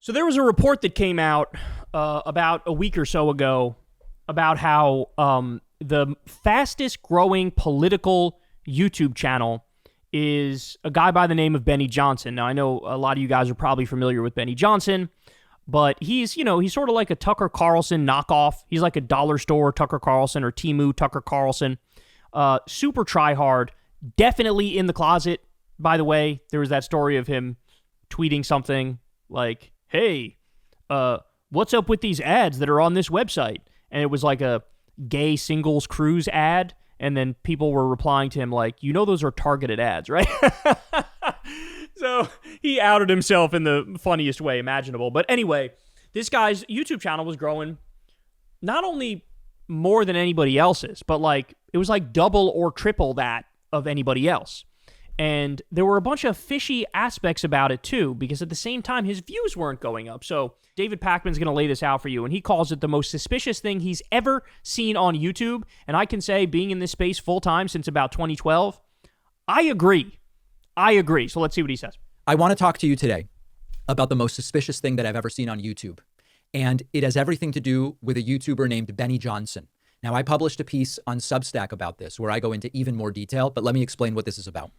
So there was a report that came out about a week or so ago about how the fastest growing political YouTube channel is a guy by the name of Benny Johnson. Now, I know a lot of you guys are probably familiar with Benny Johnson, but he's sort of like a Tucker Carlson knockoff. He's like a dollar store Tucker Carlson or Temu Tucker Carlson. Super try hard. Definitely in the closet, by the way. There was that story of him tweeting something like, hey, what's up with these ads that are on this website? And it was like a gay singles cruise ad. And then people were replying to him like, those are targeted ads, right? So he outed himself in the funniest way imaginable. But anyway, this guy's YouTube channel was growing not only more than anybody else's, but it was like double or triple that of anybody else. And there were a bunch of fishy aspects about it too, because at the same time, his views weren't going up. So David Pakman's going to lay this out for you, and he calls it the most suspicious thing he's ever seen on YouTube. And I can say, being in this space full-time since about 2012, I agree. So let's see what he says. I want to talk to you today about the most suspicious thing that I've ever seen on YouTube. And it has everything to do with a YouTuber named Benny Johnson. Now, I published a piece on Substack about this where I go into even more detail, but let me explain what this is about.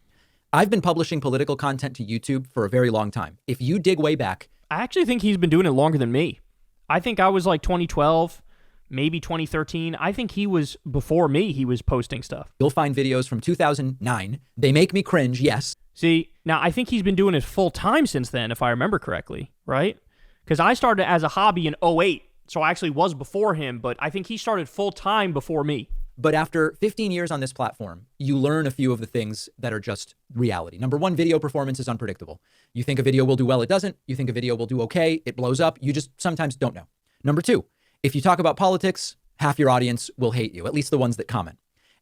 I've been publishing political content to YouTube for a very long time. If you dig way back... I actually think he's been doing it longer than me. I think I was like 2012, maybe 2013. I think he was, before me, he was posting stuff. You'll find videos from 2009. They make me cringe, yes. See, now I think he's been doing it full time since then, if I remember correctly, right? Because I started as a hobby in 2008, so I actually was before him, but I think he started full time before me. But after 15 years on this platform, you learn a few of the things that are just reality. Number one, video performance is unpredictable. You think a video will do well, it doesn't. You think a video will do okay, it blows up. You just sometimes don't know. Number two, if you talk about politics, half your audience will hate you, at least the ones that comment.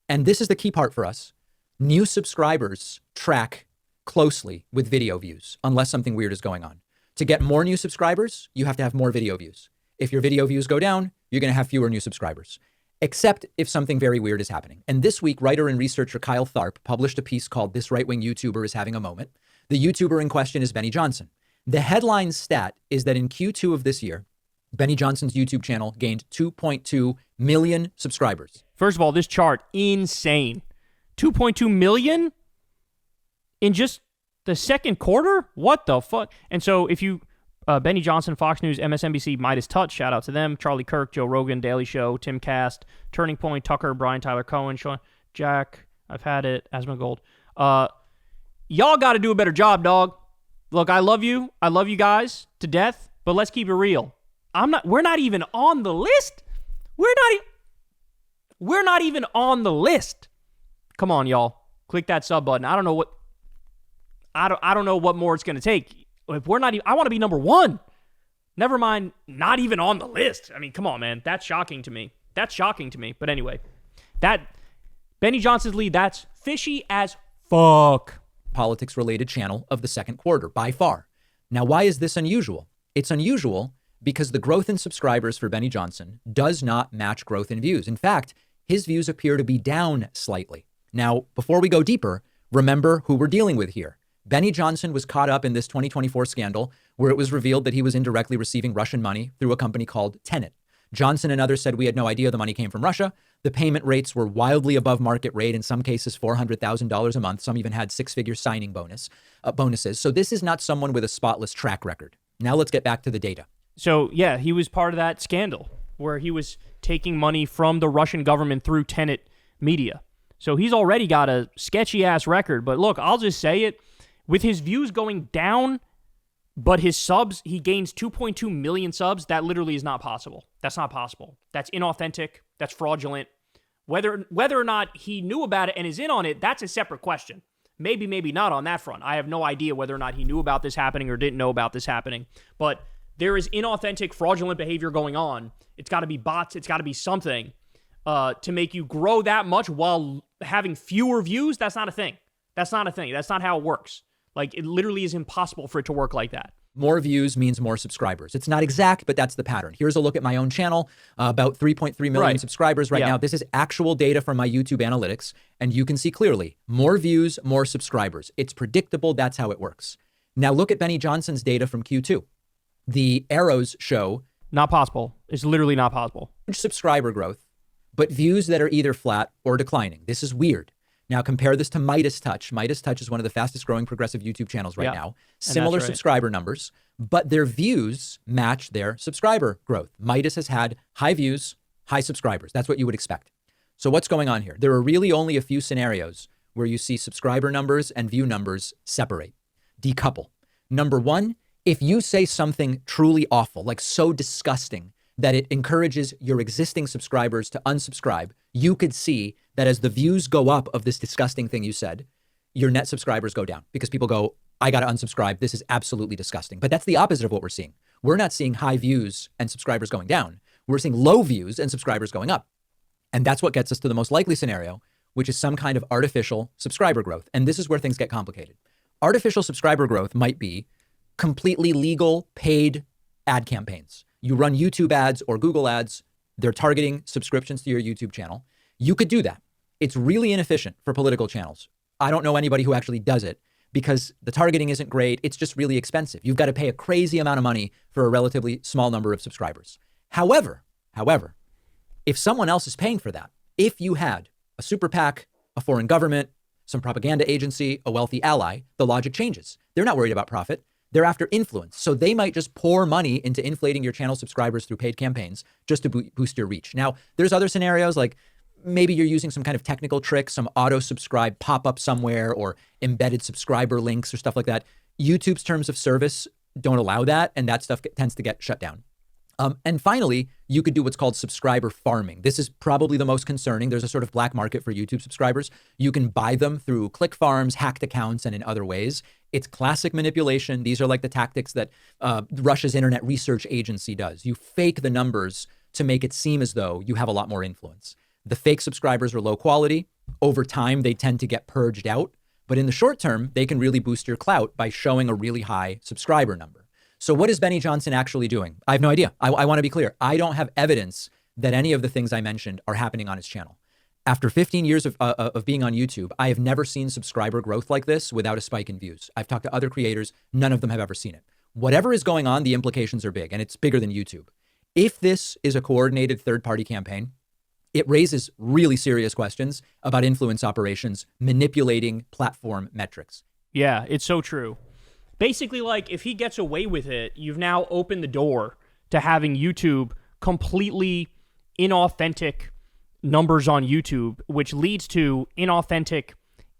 And this is the key part for us. New subscribers track closely with video views, unless something weird is going on. To get more new subscribers, you have to have more video views. If your video views go down, you're going to have fewer new subscribers. Except if something very weird is happening. And this week, writer and researcher Kyle Tharp published a piece called This Right-Wing YouTuber is Having a Moment. The YouTuber in question is Benny Johnson. The headline stat is that in Q2 of this year, Benny Johnson's YouTube channel gained 2.2 million subscribers. First of all, this chart, insane. 2.2 million in just the second quarter? What the fuck? And so if you... Benny Johnson, Fox News, MSNBC, Midas Touch, shout out to them. Charlie Kirk, Joe Rogan, Daily Show, Tim Cast, Turning Point, Tucker, Brian Tyler Cohen, Sean, Jack, I've had it, Asma Gold. Y'all got to do a better job, dog. Look, I love you. I love you guys to death, but let's keep it real. We're not even on the list. We're not even on the list. Come on, y'all. Click that sub button. I don't know what more it's going to take. If we're not even, I want to be number one. Never mind, not even on the list. I mean, come on, man. That's shocking to me. But anyway, that Benny Johnson's lead, that's fishy as fuck. Politics-related channel of the second quarter, by far. Now, why is this unusual? It's unusual because the growth in subscribers for Benny Johnson does not match growth in views. In fact, his views appear to be down slightly. Now, before we go deeper, remember who we're dealing with here. Benny Johnson was caught up in this 2024 scandal where it was revealed that he was indirectly receiving Russian money through a company called Tenet. Johnson and others said we had no idea the money came from Russia. The payment rates were wildly above market rate, in some cases $400,000 a month. Some even had six-figure signing bonuses. So this is not someone with a spotless track record. Now let's get back to the data. So yeah, he was part of that scandal where he was taking money from the Russian government through Tenet Media. So he's already got a sketchy-ass record. But look, I'll just say it. With his views going down, but his subs, he gains 2.2 million subs, that literally is not possible. That's not possible. That's inauthentic. That's fraudulent. Whether or not he knew about it and is in on it, that's a separate question. Maybe, maybe not on that front. I have no idea whether or not he knew about this happening or didn't know about this happening. But there is inauthentic, fraudulent behavior going on. It's got to be bots. It's got to be something to make you grow that much while having fewer views. That's not a thing. That's not how it works. Like, it literally is impossible for it to work like that. More views means more subscribers. It's not exact, but that's the pattern. Here's a look at my own channel, about 3.3 million subscribers right now. This is actual data from my YouTube analytics, and you can see clearly, more views, more subscribers. It's predictable. That's how it works. Now look at Benny Johnson's data from Q2. The arrows show Not possible. It's literally not possible. subscriber growth, but views that are either flat or declining. This is weird. Now compare this to Midas Touch. Midas Touch is one of the fastest growing progressive YouTube channels right now. Similar subscriber numbers, but their views match their subscriber growth. Midas has had high views, high subscribers. That's what you would expect. So what's going on here? There are really only a few scenarios where you see subscriber numbers and view numbers separate, decouple. Number one, if you say something truly awful, like so disgusting that it encourages your existing subscribers to unsubscribe, you could see that as the views go up of this disgusting thing you said, your net subscribers go down because people go, I got to unsubscribe. This is absolutely disgusting. But that's the opposite of what we're seeing. We're not seeing high views and subscribers going down. We're seeing low views and subscribers going up. And that's what gets us to the most likely scenario, which is some kind of artificial subscriber growth. And this is where things get complicated. Artificial subscriber growth might be completely legal paid ad campaigns. You run YouTube ads or Google ads. They're targeting subscriptions to your YouTube channel. You could do that. It's really inefficient for political channels. I don't know anybody who actually does it because the targeting isn't great. It's just really expensive. You've got to pay a crazy amount of money for a relatively small number of subscribers. However, if someone else is paying for that, if you had a super PAC, a foreign government, some propaganda agency, a wealthy ally, the logic changes. They're not worried about profit. They're after influence. So they might just pour money into inflating your channel subscribers through paid campaigns just to boost your reach. Now, there's other scenarios like maybe you're using some kind of technical trick, some auto subscribe pop up somewhere or embedded subscriber links or stuff like that. YouTube's terms of service don't allow that. And that stuff tends to get shut down. And finally, you could do what's called subscriber farming. This is probably the most concerning. There's a sort of black market for YouTube subscribers. You can buy them through click farms, hacked accounts, and in other ways. It's classic manipulation. These are like the tactics that Russia's Internet Research Agency does. You fake the numbers to make it seem as though you have a lot more influence. The fake subscribers are low quality. Over time, they tend to get purged out. But in the short term, they can really boost your clout by showing a really high subscriber number. So what is Benny Johnson actually doing? I have no idea. I want to be clear. I don't have evidence that any of the things I mentioned are happening on his channel. After 15 years of being on YouTube, I have never seen subscriber growth like this without a spike in views. I've talked to other creators. None of them have ever seen it. Whatever is going on, the implications are big, and it's bigger than YouTube. If this is a coordinated third-party campaign, it raises really serious questions about influence operations manipulating platform metrics. Yeah, it's so true. Basically, like, if he gets away with it, you've now opened the door to having YouTube completely inauthentic numbers on YouTube, which leads to inauthentic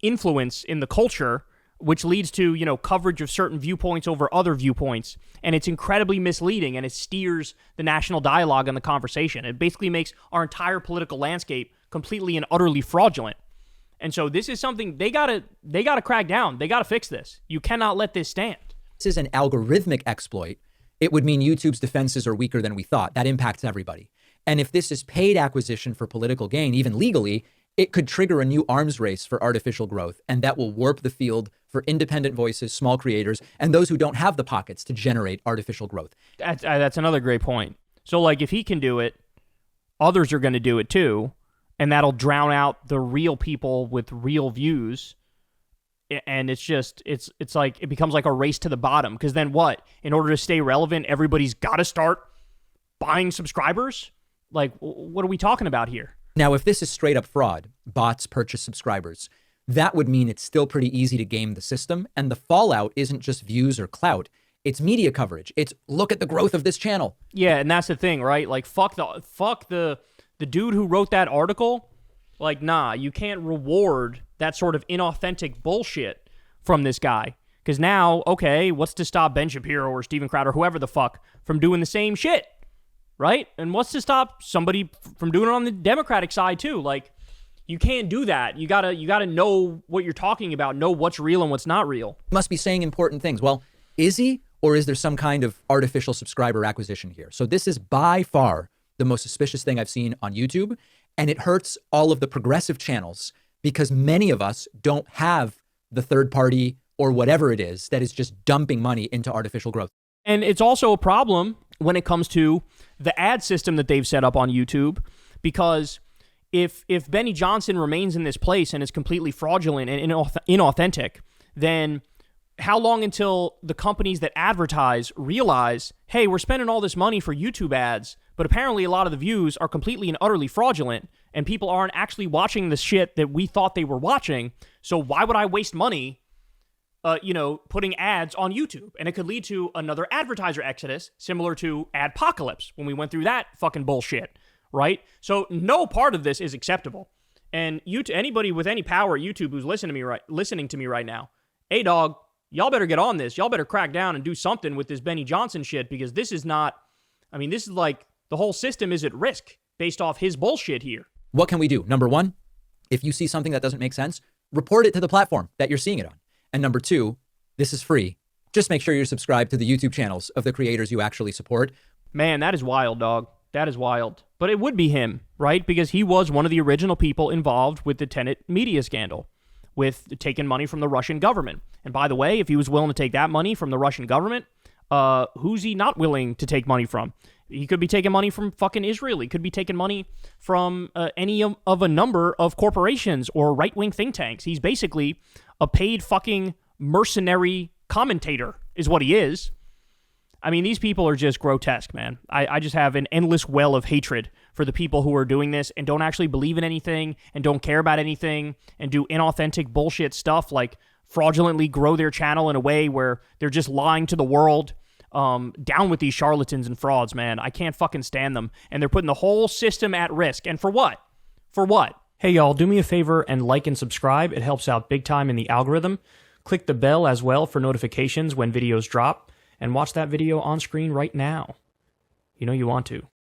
influence in the culture, which leads to, coverage of certain viewpoints over other viewpoints. And it's incredibly misleading, and it steers the national dialogue and the conversation. It basically makes our entire political landscape completely and utterly fraudulent. And so this is something they gotta crack down. They gotta fix this. You cannot let this stand. This is an algorithmic exploit. It would mean YouTube's defenses are weaker than we thought. That impacts everybody. And if this is paid acquisition for political gain, even legally, it could trigger a new arms race for artificial growth. And that will warp the field for independent voices, small creators, and those who don't have the pockets to generate artificial growth. That's another great point. So like if he can do it, others are going to do it too. And that'll drown out the real people with real views. And it's like, it becomes like a race to the bottom. Because then what? In order to stay relevant, everybody's got to start buying subscribers? Like, what are we talking about here? Now, if this is straight up fraud, bots purchase subscribers, that would mean it's still pretty easy to game the system. And the fallout isn't just views or clout. It's media coverage. It's look at the growth of this channel. Yeah, and that's the thing, right? Like, fuck the dude who wrote that article. Like, nah, you can't reward that sort of inauthentic bullshit from this guy. Because now, okay, what's to stop Ben Shapiro or Steven Crowder, whoever the fuck, from doing the same shit, right? And what's to stop somebody from doing it on the Democratic side too? Like, you can't do that. You gotta know what you're talking about, know what's real and what's not real. Must be saying important things. Well, is he, or is there some kind of artificial subscriber acquisition here? So this is by far the most suspicious thing I've seen on YouTube. And it hurts all of the progressive channels because many of us don't have the third party or whatever it is that is just dumping money into artificial growth. And it's also a problem when it comes to the ad system that they've set up on YouTube, because if Benny Johnson remains in this place and is completely fraudulent and inauthentic, then how long until the companies that advertise realize, hey, we're spending all this money for YouTube ads, but apparently a lot of the views are completely and utterly fraudulent, and people aren't actually watching the shit that we thought they were watching, so why would I waste money putting ads on YouTube? And it could lead to another advertiser exodus, similar to Adpocalypse, when we went through that fucking bullshit, right? So no part of this is acceptable. And anybody with any power at YouTube who's listening to me right now, hey dog, y'all better get on this. Y'all better crack down and do something with this Benny Johnson shit, because this is not, this is like the whole system is at risk based off his bullshit here. What can we do? Number one, if you see something that doesn't make sense, report it to the platform that you're seeing it on. And number two, this is free. Just make sure you're subscribed to the YouTube channels of the creators you actually support. Man, that is wild, dog. That is wild. But it would be him, right? Because he was one of the original people involved with the Tenet media scandal, with taking money from the Russian government. And by the way, if he was willing to take that money from the Russian government, who's he not willing to take money from? He could be taking money from fucking Israel. He could be taking money from any of a number of corporations or right-wing think tanks. He's basically a paid fucking mercenary commentator is what he is. These people are just grotesque, man. I just have an endless well of hatred for the people who are doing this and don't actually believe in anything and don't care about anything and do inauthentic bullshit stuff like fraudulently grow their channel in a way where they're just lying to the world. Down with these charlatans and frauds, man. I can't fucking stand them. And they're putting the whole system at risk. And for what? For what? Hey, y'all, do me a favor and like and subscribe. It helps out big time in the algorithm. Click the bell as well for notifications when videos drop. And watch that video on screen right now. You know you want to.